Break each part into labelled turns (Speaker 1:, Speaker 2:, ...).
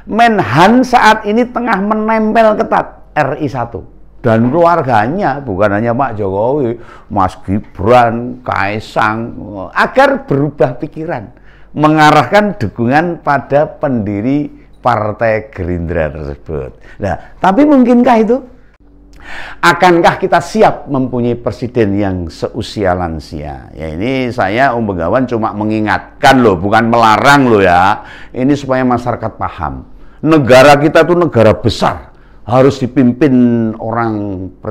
Speaker 1: Menhan saat ini tengah menempel ketat RI 1 dan keluarganya, bukan hanya Pak Jokowi, Mas Gibran, Kaisang, agar berubah pikiran, mengarahkan dukungan pada pendiri Partai Gerindra tersebut. Nah, tapi mungkinkah itu? Akankah kita siap mempunyai presiden yang seusia lansia? Ya, ini saya Om Begawan cuma mengingatkan loh, bukan melarang loh ya. Ini supaya masyarakat paham. Negara kita tuh negara besar, harus dipimpin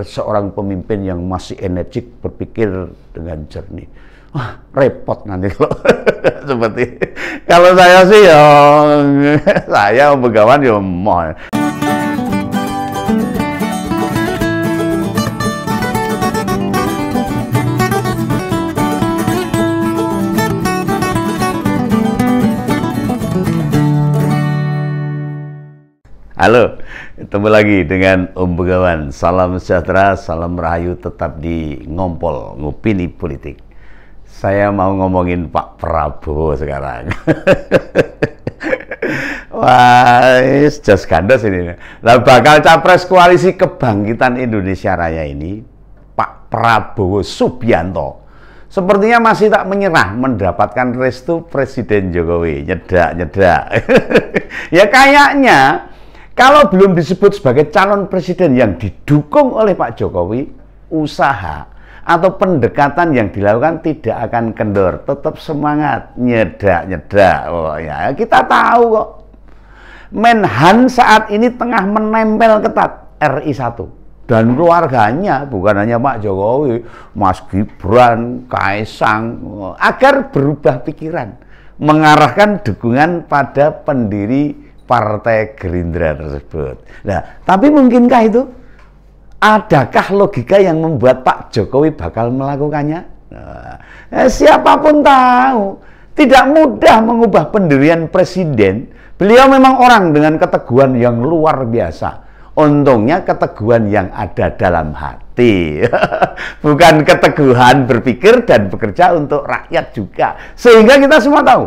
Speaker 1: seorang pemimpin yang masih energik, berpikir dengan jernih. Wah, repot nanti kalau seperti. Kalau saya sih ya, saya Om Begawan ya mau. Halo, ketemu lagi dengan Om Begawan. Salam sejahtera, salam rahayu, tetap di Ngompol, Ngopini Politik. Saya mau ngomongin Pak Prabowo sekarang. Wah, just gandos ini. Nah, bakal capres koalisi kebangkitan Indonesia Raya ini, Pak Prabowo Subianto, sepertinya masih tak menyerah mendapatkan restu Presiden Jokowi. Nyedak. Ya kayaknya, kalau belum disebut sebagai calon presiden yang didukung oleh Pak Jokowi, usaha atau pendekatan yang dilakukan tidak akan kendor, tetap semangat, nyedak. Oh ya, kita tahu kok. Menhan saat ini tengah menempel ketat RI 1 dan keluarganya, bukan hanya Pak Jokowi, Mas Gibran, Kaisang, agar berubah pikiran, mengarahkan dukungan pada pendiri Partai Gerindra tersebut. Nah, tapi mungkinkah itu? Adakah logika yang membuat Pak Jokowi bakal melakukannya? Nah, siapapun tahu, tidak mudah mengubah pendirian presiden. Beliau memang orang dengan keteguhan yang luar biasa. Untungnya keteguhan yang ada dalam hati, bukan keteguhan berpikir dan bekerja untuk rakyat juga. Sehingga kita semua tahu,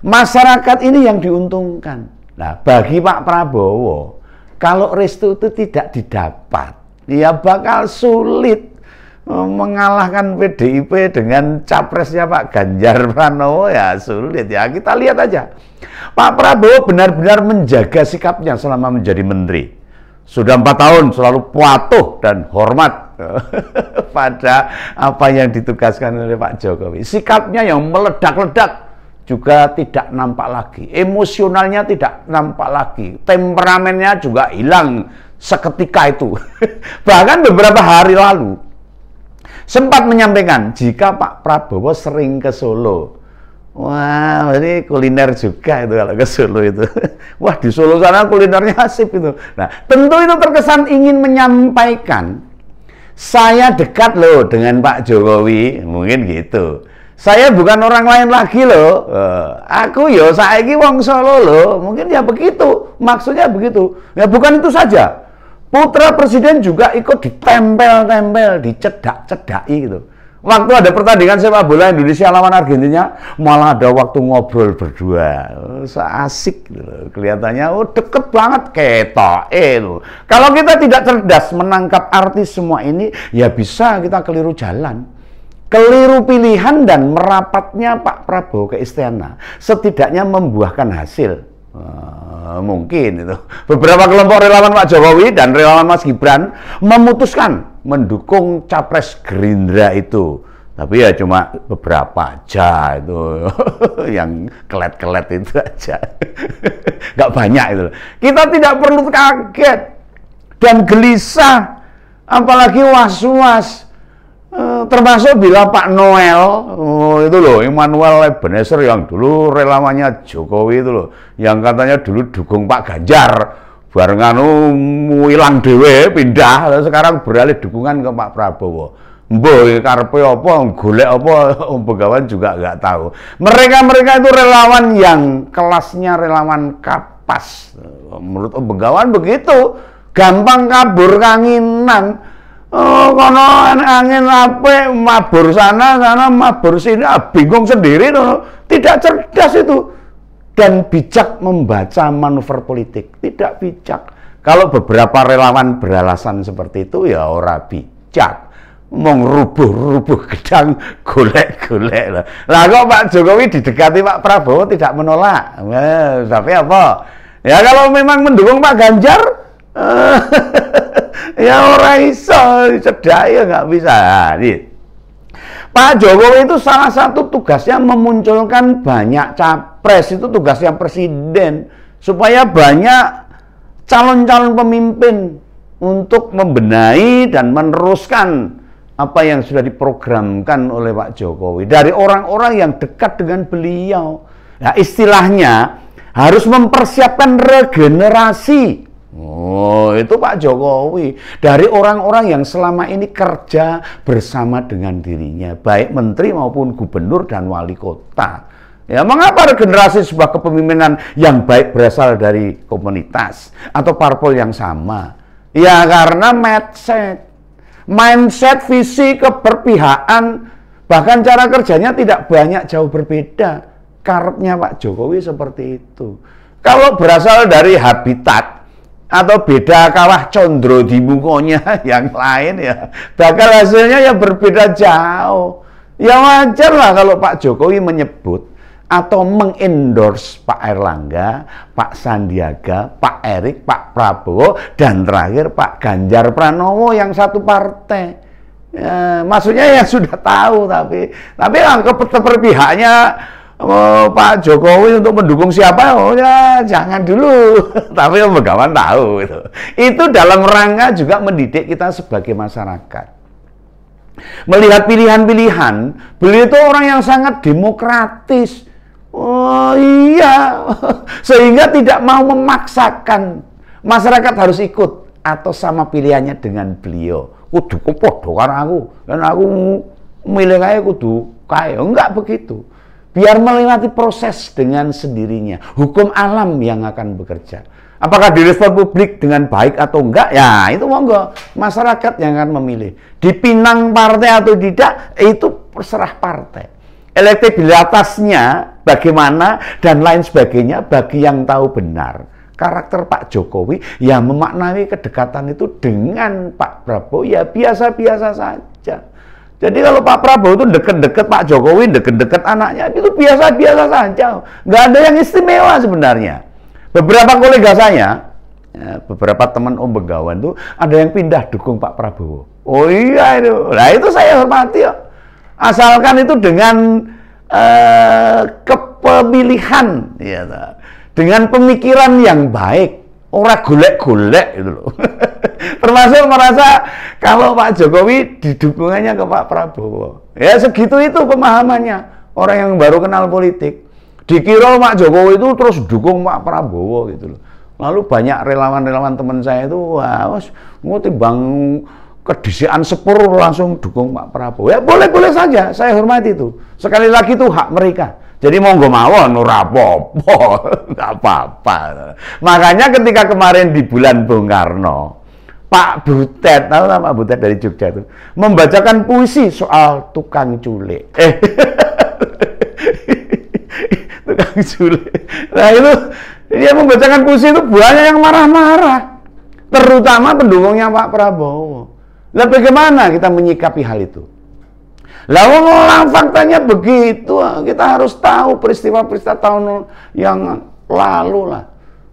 Speaker 1: masyarakat ini yang diuntungkan. Nah, bagi Pak Prabowo, kalau restu itu tidak didapat, ya bakal sulit mengalahkan PDIP dengan capresnya Pak Ganjar Pranowo, ya sulit ya. Kita lihat aja, Pak Prabowo benar-benar menjaga sikapnya selama menjadi menteri. Sudah 4 tahun selalu patuh dan hormat pada apa yang ditugaskan oleh Pak Jokowi. Sikapnya yang meledak-ledak juga tidak nampak lagi, emosionalnya tidak nampak lagi, temperamennya juga hilang seketika itu. Bahkan beberapa hari lalu sempat menyampaikan jika Pak Prabowo sering ke Solo, wah ini kuliner juga itu kalau ke Solo itu. Wah, di Solo sana kulinernya asik itu. Nah, tentu itu terkesan ingin menyampaikan saya dekat loh dengan Pak Jokowi, mungkin gitu. Saya bukan orang lain lagi loh, aku yo saiki wong Solo loh, mungkin ya begitu, maksudnya begitu. Ya bukan itu saja, putra presiden juga ikut ditempel-tempel, dicedak-cedaki gitu. Waktu ada pertandingan sepak bola Indonesia lawan Argentina, malah ada waktu ngobrol berdua, asik gitu. Kelihatannya deket banget ketoke loh. Kalau kita tidak cerdas menangkap arti semua ini, ya bisa kita keliru jalan. Keliru pilihan dan merapatnya Pak Prabowo ke istana setidaknya membuahkan hasil. Mungkin itu. Beberapa kelompok relawan Pak Jokowi dan relawan Mas Gibran memutuskan mendukung capres Gerindra itu. Tapi ya cuma beberapa aja itu yang kelet-kelet itu aja. Nggak banyak itu. Kita tidak perlu kaget dan gelisah, apalagi was-was. Termasuk bila Pak Noel, itu loh, Emmanuel Ebenezer yang dulu relawannya Jokowi itu loh, yang katanya dulu dukung Pak Ganjar, barengan hilang dewe, pindah, lalu sekarang beralih dukungan ke Pak Prabowo. Boy, karpe apa, golek apa, Om Begawan juga nggak tahu. Mereka itu relawan yang kelasnya relawan kapas. Menurut Om Begawan begitu, gampang kabur kanginan. Oh, kono angin apa, mabur sana, mabur sini, bingung sendiri, tidak cerdas itu. dan bijak membaca manuver politik. Tidak bijak. Kalau beberapa relawan beralasan seperti itu, ya ora bijak. Mengrubuh-rubuh gedang, golek-golek lah. Lah kok Pak Jokowi didekati Pak Prabowo tidak menolak? Tapi apa? Ya kalau memang mendukung Pak Ganjar, ya orang iso cedai ya nggak bisa. Pak Jokowi itu salah satu tugasnya memunculkan banyak capres, itu tugasnya presiden, supaya banyak calon-calon pemimpin untuk membenahi dan meneruskan apa yang sudah diprogramkan oleh Pak Jokowi dari orang-orang yang dekat dengan beliau. Nah, istilahnya harus mempersiapkan regenerasi. Oh, itu Pak Jokowi dari orang-orang yang selama ini kerja bersama dengan dirinya, baik menteri maupun gubernur dan wali kota. Ya, mengapa regenerasi sebuah kepemimpinan yang baik berasal dari komunitas atau parpol yang sama? Ya, karena mindset, visi, keberpihakan, bahkan cara kerjanya tidak banyak jauh berbeda. Karepnya Pak Jokowi seperti itu. Kalau berasal dari habitat atau beda kawah condro di mukonya yang lain, ya bakal hasilnya ya berbeda jauh. Ya wajar lah kalau Pak Jokowi menyebut atau mengendorse Pak Erlangga, Pak Sandiaga, Pak Erik, Pak Prabowo, dan terakhir Pak Ganjar Pranowo yang satu partai. Ya, maksudnya ya sudah tahu, tapi keberpihakannya Pak Jokowi untuk mendukung siapa, oh ya jangan dulu. Tapi Begawan tahu itu. Itu dalam rangka juga mendidik kita sebagai masyarakat. Melihat pilihan-pilihan, beliau itu orang yang sangat demokratis. Oh iya, sehingga tidak mau memaksakan masyarakat harus ikut atau sama pilihannya dengan beliau. Kudu podo karo aku, kan aku milih kaya kudu kaya. Enggak begitu. Biar melewati proses dengan sendirinya. Hukum alam yang akan bekerja. Apakah direspon publik dengan baik atau enggak? Ya itu monggo, masyarakat yang akan memilih. Dipinang partai atau tidak, itu terserah partai. Elektabilitasnya bagaimana dan lain sebagainya bagi yang tahu benar. Karakter Pak Jokowi yang memaknai kedekatan itu dengan Pak Prabowo ya biasa-biasa saja. Jadi kalau Pak Prabowo itu deket-deket Pak Jokowi, deket-deket anaknya, itu biasa-biasa saja. Nggak ada yang istimewa sebenarnya. Beberapa kolega saya, ya, beberapa teman Om Begawan itu ada yang pindah dukung Pak Prabowo. Oh iya itu, nah itu saya hormati ya. Asalkan itu dengan kepemilihan, ya, dengan pemikiran yang baik, orang golek-golek itu loh. Termasuk merasa kalau Pak Jokowi didukungannya ke Pak Prabowo. Ya segitu itu pemahamannya orang yang baru kenal politik. Dikira Pak Jokowi itu terus dukung Pak Prabowo gitu loh. Lalu banyak relawan-relawan teman saya itu, wah, mau timbang kedisian sepur langsung dukung Pak Prabowo. Ya boleh-boleh saja, saya hormati itu. Sekali lagi itu hak mereka. Jadi monggo mawon ora apa-apa, enggak apa-apa. Makanya ketika kemarin di bulan Bung Karno, Pak Butet, tahu lah Pak Butet dari Jogja itu, membacakan puisi soal tukang culik. Tukang culik. Nah itu, dia membacakan puisi itu banyak yang marah-marah. Terutama pendukungnya Pak Prabowo. Lah bagaimana kita menyikapi hal itu? Lah orang faktanya begitu, kita harus tahu peristiwa-peristiwa tahun yang lalu lah.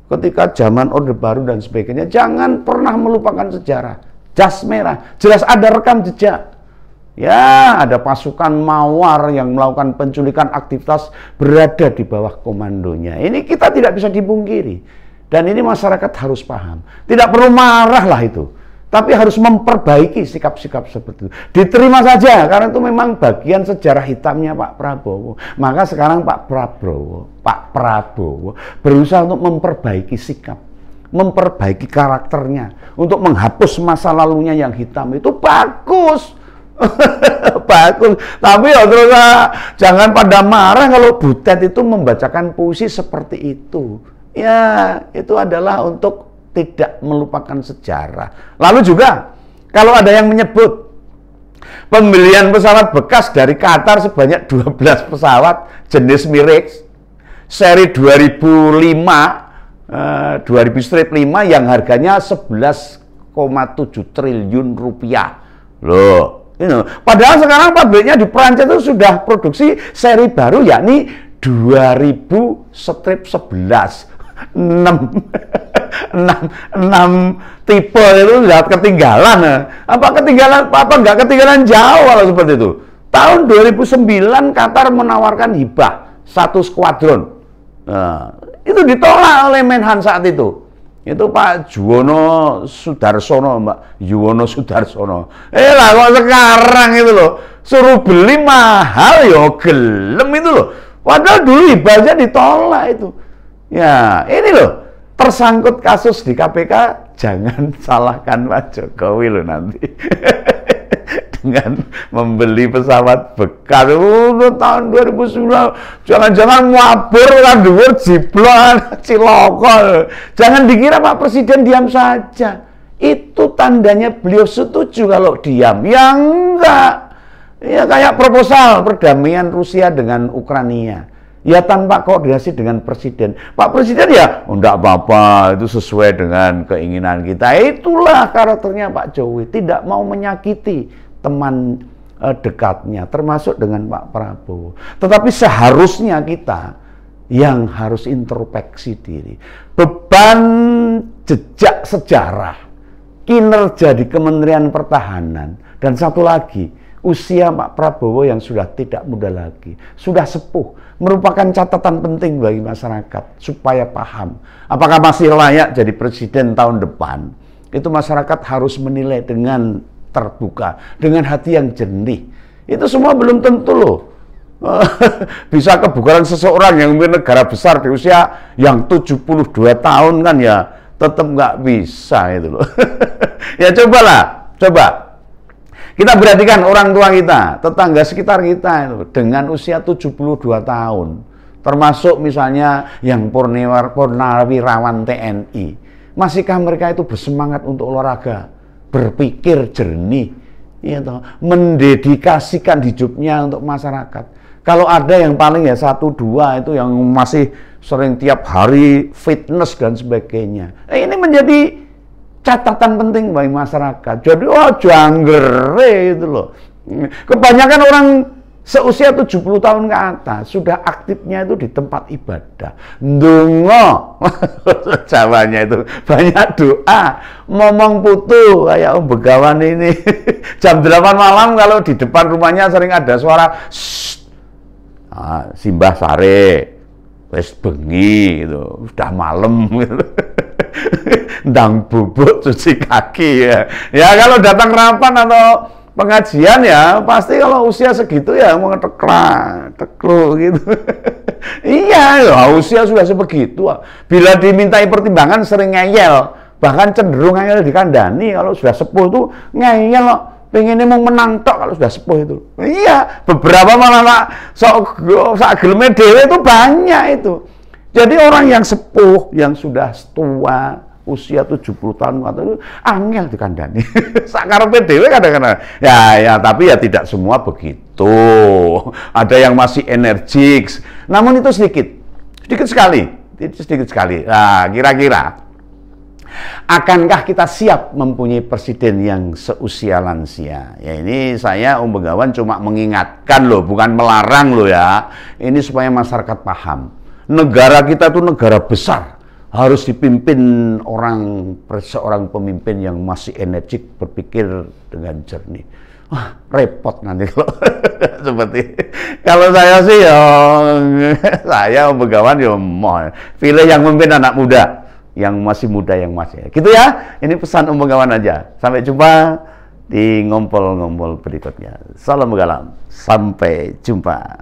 Speaker 1: Ketika zaman Orde Baru dan sebagainya, jangan pernah melupakan sejarah. Jas merah, jelas ada rekam jejak. Ya, ada pasukan Mawar yang melakukan penculikan aktivitas berada di bawah komandonya. Ini kita tidak bisa dipungkiri. Dan ini masyarakat harus paham. Tidak perlu marah lah itu. Tapi harus memperbaiki sikap-sikap seperti itu. Diterima saja, karena itu memang bagian sejarah hitamnya Pak Prabowo. Maka sekarang Pak Prabowo berusaha untuk memperbaiki sikap, memperbaiki karakternya, untuk menghapus masa lalunya yang hitam. Itu bagus. Bagus. Tapi ya terus jangan pada marah kalau Butet itu membacakan puisi seperti itu. Ya, itu adalah untuk tidak melupakan sejarah. Lalu juga kalau ada yang menyebut pembelian pesawat bekas dari Qatar sebanyak 12 pesawat jenis Mirage seri 2005 yang harganya 11,7 triliun rupiah. Loh, ini. Padahal sekarang pabriknya di Prancis itu sudah produksi seri baru, yakni 2000 strip 11. 6 tipe itu sudah ketinggalan. Apa nggak ketinggalan jauh kalau seperti itu. Tahun 2009 Qatar menawarkan hibah 1 skuadron. Nah, itu ditolak oleh Menhan saat itu. Itu Pak Juwono Sudarsono, Mbak Juwono Sudarsono. Lah kok sekarang itu loh suruh beli mahal ya gelem itu loh. Padahal dulu hibahnya ditolak itu. Ya, ini loh, tersangkut kasus di KPK, jangan salahkan Pak Jokowi loh nanti. Dengan membeli pesawat bekas tahun 2009, jangan-jangan mabur kan dhuwur jiblok ciloko. Jangan dikira Pak Presiden diam saja. Itu tandanya beliau setuju kalau diam. Ya enggak. Ya kayak proposal perdamaian Rusia dengan Ukraina. Ya tanpa koordinasi dengan Presiden. Pak Presiden ya, enggak apa-apa, itu sesuai dengan keinginan kita. Itulah karakternya Pak Jokowi, tidak mau menyakiti teman dekatnya, termasuk dengan Pak Prabowo. Tetapi seharusnya kita yang harus introspeksi diri. Beban jejak sejarah, kinerja di Kementerian Pertahanan, dan satu lagi, usia Pak Prabowo yang sudah tidak muda lagi, sudah sepuh, merupakan catatan penting bagi masyarakat supaya paham apakah masih layak jadi presiden tahun depan. Itu masyarakat harus menilai dengan terbuka, dengan hati yang jernih. Itu semua belum tentu loh. Bisa kebugaran seseorang yang memimpin negara besar di usia yang 72 tahun kan ya tetap nggak bisa itu loh. Ya cobalah, coba. Kita perhatikan orang tua kita, tetangga sekitar kita itu dengan usia 72 tahun. Termasuk misalnya yang purnawirawan TNI. Masihkah mereka itu bersemangat untuk olahraga, berpikir jernih, ya toh, mendedikasikan hidupnya untuk masyarakat. Kalau ada yang paling ya 1-2 itu yang masih sering tiap hari fitness dan sebagainya. Ini menjadi catatan penting bagi masyarakat. Jadi janggere itu loh. Kebanyakan orang seusia 70 tahun ke atas sudah aktifnya itu di tempat ibadah. Ndonga. Jawanya itu banyak doa, ngomong putu kayak Om Begawan ini. Jam 8 malam kalau di depan rumahnya sering ada suara simbah sare. Wes bengi gitu, udah malam gitu. Ndang bubuk cuci kaki ya. Ya kalau datang rapat atau pengajian ya pasti kalau usia segitu ya mau teklo gitu. Iya, ya, usia sudah sebegitu. Bila dimintai pertimbangan sering ngeyel, bahkan cenderung ngeyel dikandani. Kalau sudah sepuh tuh ngeyel loh. Pengennya mau menang tok kalau sudah sepuh itu. Iya, beberapa malah sok geleme dhewe itu banyak itu. Jadi orang yang sepuh, yang sudah tua, usia 70 tahun atau itu angel dikandani. Sakarepe dhewe kadang-kadang. Ya, tapi ya tidak semua begitu. Ada yang masih energik. Namun itu sedikit sekali. Nah, kira-kira akankah kita siap mempunyai presiden yang seusia lansia? Ya ini saya Om Begawan cuma mengingatkan loh, bukan melarang loh ya. Ini supaya masyarakat paham. Negara kita tuh negara besar. Harus dipimpin seorang pemimpin yang masih energik, berpikir dengan jernih. Wah, repot nanti kalau seperti. Kalau saya sih ya, saya Om Begawan ya mau pilih yang memimpin anak muda. Yang masih muda, yang masih gitu ya. Ini pesan Om Begawan aja. Sampai jumpa di ngompol-ngompol berikutnya. Salam Begawan, sampai jumpa.